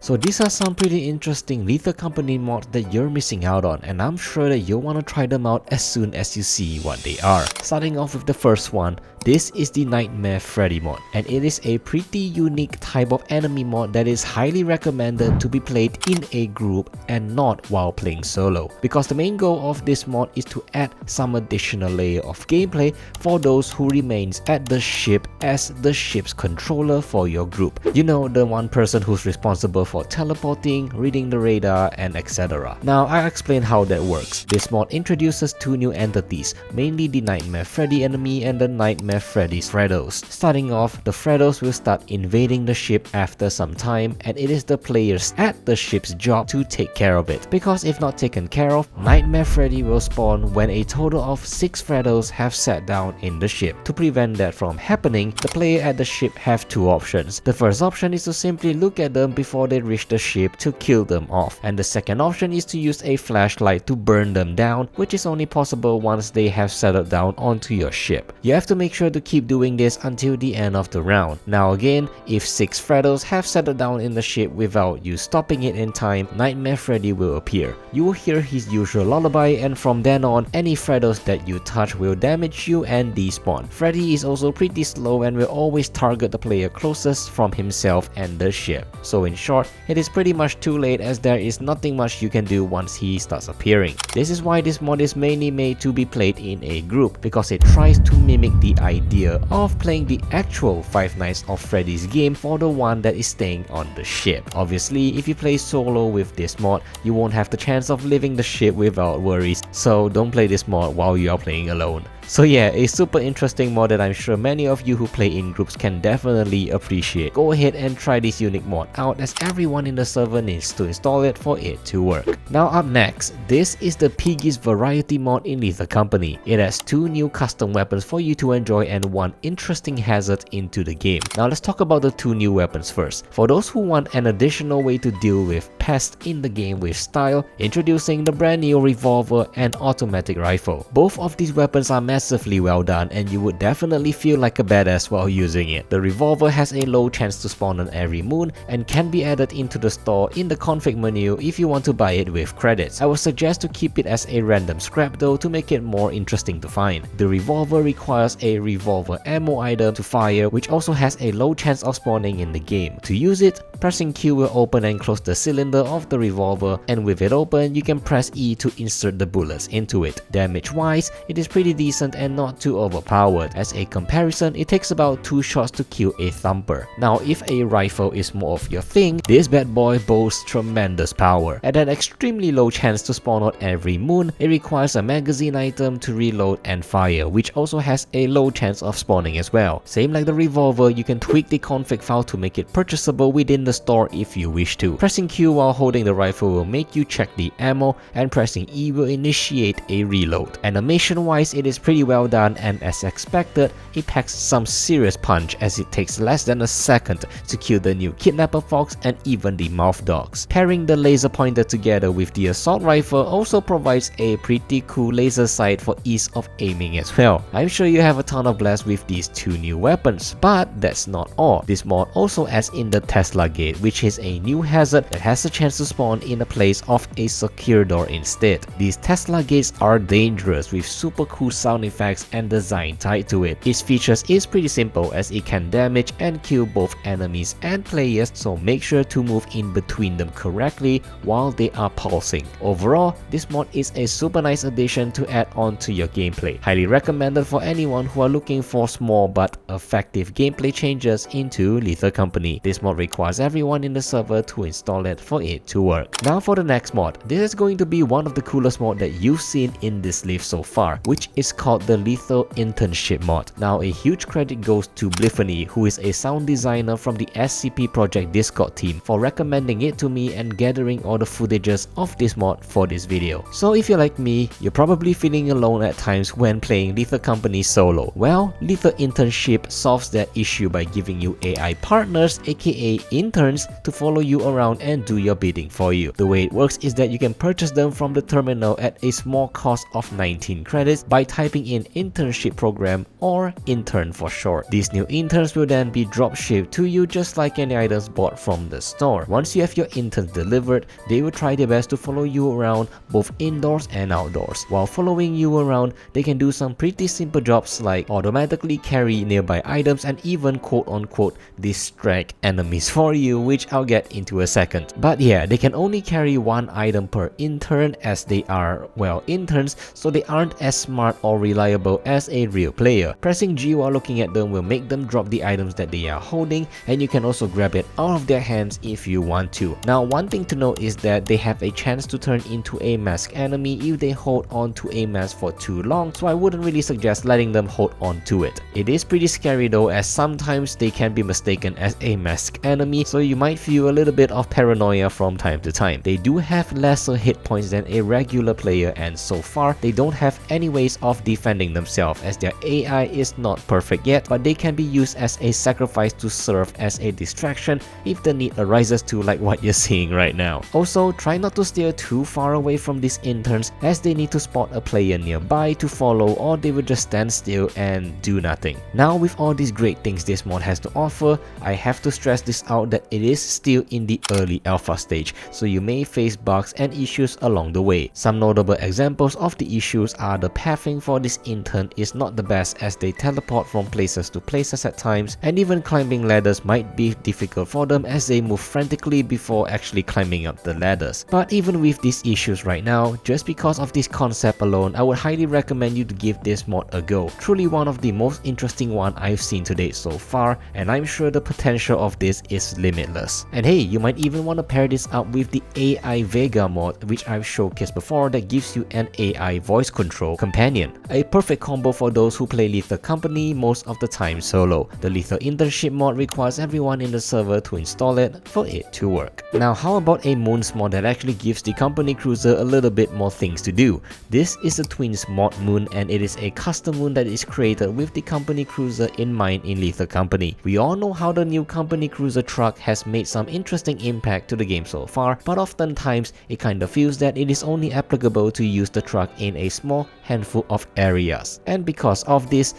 So these are some pretty interesting Lethal Company mods that you're missing out on, and I'm sure that you'll want to try them out as soon as you see what they are. Starting off with the first one, this is the Nightmare Freddy mod, and it is a pretty unique type of enemy mod that is highly recommended to be played in a group and not while playing solo, because the main goal of this mod is to add some additional layer of gameplay for those who remains at the ship as the ship's controller for your group. You know, the one person who's responsible for teleporting, reading the radar, and etc. Now I'll explain how that works. This mod introduces two new entities, mainly the Nightmare Freddy enemy and the Nightmare Freddy Freddos. Starting off, the Freddos will start invading the ship after some time, and it is the players at the ship's job to take care of it, because if not taken care of, Nightmare Freddy will spawn when a total of 6 Freddos have sat down in the ship. To prevent that from happening, the player at the ship have two options. The first option is to simply look at them before they reach the ship to kill them off, and the second option is to use a flashlight to burn them down, which is only possible once they have settled down onto your ship. You have to make sure to keep doing this until the end of the round. Now again, if 6 Freddos have settled down in the ship without you stopping it in time, Nightmare Freddy will appear. You will hear his usual lullaby, and from then on, any Freddos that you touch will damage you and despawn. Freddy is also pretty slow and will always target the player closest from himself and the ship. So in short, it is pretty much too late, as there is nothing much you can do once he starts appearing. This is why this mod is mainly made to be played in a group, because it tries to mimic the idea of playing the actual Five Nights of Freddy's game for the one that is staying on the ship. Obviously, if you play solo with this mod, you won't have the chance of leaving the ship without worries, so don't play this mod while you are playing alone. So yeah, a super interesting mod that I'm sure many of you who play in groups can definitely appreciate. Go ahead and try this unique mod out, as everyone in the server needs to install it for it to work. Now up next, this is the Piggy's Variety mod in Lethal Company. It has 2 new custom weapons for you to enjoy and 1 interesting hazard into the game. Now let's talk about the 2 new weapons first. For those who want an additional way to deal with pests in the game with style, introducing the brand new revolver and automatic rifle. Both of these weapons are massively well done, and you would definitely feel like a badass while using it. The revolver has a low chance to spawn on every moon and can be added into the store in the config menu if you want to buy it with credits. I would suggest to keep it as a random scrap though, to make it more interesting to find. The revolver requires a revolver ammo item to fire, which also has a low chance of spawning in the game. To use it, pressing Q will open and close the cylinder of the revolver, and with it open, you can press E to insert the bullets into it. Damage wise, it is pretty decent and not too overpowered. As a comparison, it takes about 2 shots to kill a thumper. Now if a rifle is more of your thing, this bad boy boasts tremendous power. At an extremely low chance to spawn on every moon, it requires a magazine item to reload and fire, which also has a low chance of spawning as well. Same like the revolver, you can tweak the config file to make it purchasable within the store if you wish to. Pressing Q while holding the rifle will make you check the ammo, and pressing E will initiate a reload. Animation wise, it is pretty well done, and as expected, it packs some serious punch, as it takes less than a second to kill the new Kidnapper Fox and even the Mouth Dogs. Pairing the laser pointer together with the assault rifle also provides a pretty cool laser sight for ease of aiming as well. I'm sure you have a ton of blast with these 2 new weapons, but that's not all. This mod also adds in the Tesla Gate, which is a new hazard that has a chance to spawn in a place of a secure door instead. These Tesla Gates are dangerous with super cool sound effects and design tied to it. Its features is pretty simple, as it can damage and kill both enemies and players, so make sure to move in between them correctly while they are pulsing. Overall, this mod is a super nice addition to add on to your gameplay. Highly recommended for anyone who are looking for small but effective gameplay changes into Lethal Company. This mod requires everyone in the server to install it for it to work. Now for the next mod. This is going to be one of the coolest mod that you've seen in this list so far, which is called the Lethal Internship mod. Now a huge credit goes to Bliffany, who is a sound designer from the SCP project Discord team, for recommending it to me and gathering all the footages of this mod for this video. So if you're like me, you're probably feeling alone at times when playing Lethal Company solo. Well, Lethal Internship solves that issue by giving you AI partners, aka interns, to follow you around and do your bidding for you. The way it works is that you can purchase them from the terminal at a small cost of 19 credits by typing typing in internship program or intern for short. These new interns will then be drop shipped to you just like any items bought from the store. Once you have your interns delivered, they will try their best to follow you around both indoors and outdoors. While following you around, they can do some pretty simple jobs like automatically carry nearby items and even quote-unquote distract enemies for you, which I'll get into a second. But yeah, they can only carry one item per intern as they are, well, interns, so they aren't as smart or reliable as a real player. Pressing G while looking at them will make them drop the items that they are holding, and you can also grab it out of their hands if you want to. Now, one thing to note is that they have a chance to turn into a masked enemy if they hold on to a mask for too long, so I wouldn't really suggest letting them hold on to it. It is pretty scary though, as sometimes they can be mistaken as a masked enemy, so you might feel a little bit of paranoia from time to time. They do have lesser hit points than a regular player, and so far they don't have any ways of defending themselves as their AI is not perfect yet, but they can be used as a sacrifice to serve as a distraction if the need arises to, like what you're seeing right now. Also, try not to steer too far away from these interns as they need to spot a player nearby to follow, or they will just stand still and do nothing. Now, with all these great things this mod has to offer, I have to stress this out that it is still in the early alpha stage, so you may face bugs and issues along the way. Some notable examples of the issues are the pathing for this intern is not the best as they teleport from places to places at times, and even climbing ladders might be difficult for them as they move frantically before actually climbing up the ladders. But even with these issues right now, just because of this concept alone, I would highly recommend you to give this mod a go. Truly one of the most interesting one I've seen to date so far, and I'm sure the potential of this is limitless. And hey, you might even want to pair this up with the AI Vega mod, which I've showcased before, that gives you an AI voice control companion. A perfect combo for those who play Lethal Company most of the time solo. The Lethal Internship mod requires everyone in the server to install it for it to work. Now, how about a Moons mod that actually gives the company cruiser a little bit more things to do? This is the Twins mod moon, and it is a custom moon that is created with the company cruiser in mind in Lethal Company. We all know how the new company cruiser truck has made some interesting impact to the game so far, but oftentimes it kind of feels that it is only applicable to use the truck in a small handful of areas. And because of this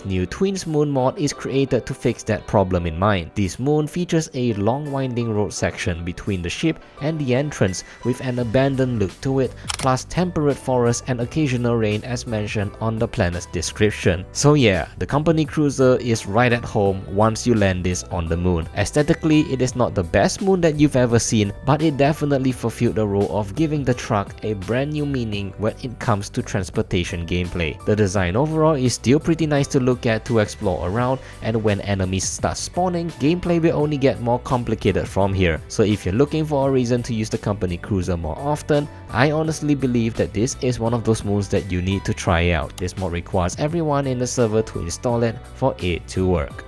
new Twins moon mod is created to fix that problem in mind. This moon features a long winding road section between the ship and the entrance with an abandoned look to it, plus temperate forest and occasional rain as mentioned on the planet's description. So yeah, the company cruiser is right at home once you land this on the moon. Aesthetically, it is not the best moon that you've ever seen, but it definitely fulfilled the role of giving the truck a brand new meaning when it comes to transportation gameplay. The design overall is still pretty nice to look at to explore around, and when enemies start spawning, gameplay will only get more complicated from here. So if you're looking for a reason to use the company cruiser more often, I honestly believe that this is one of those moons that you need to try out. This mod requires everyone in the server to install it for it to work.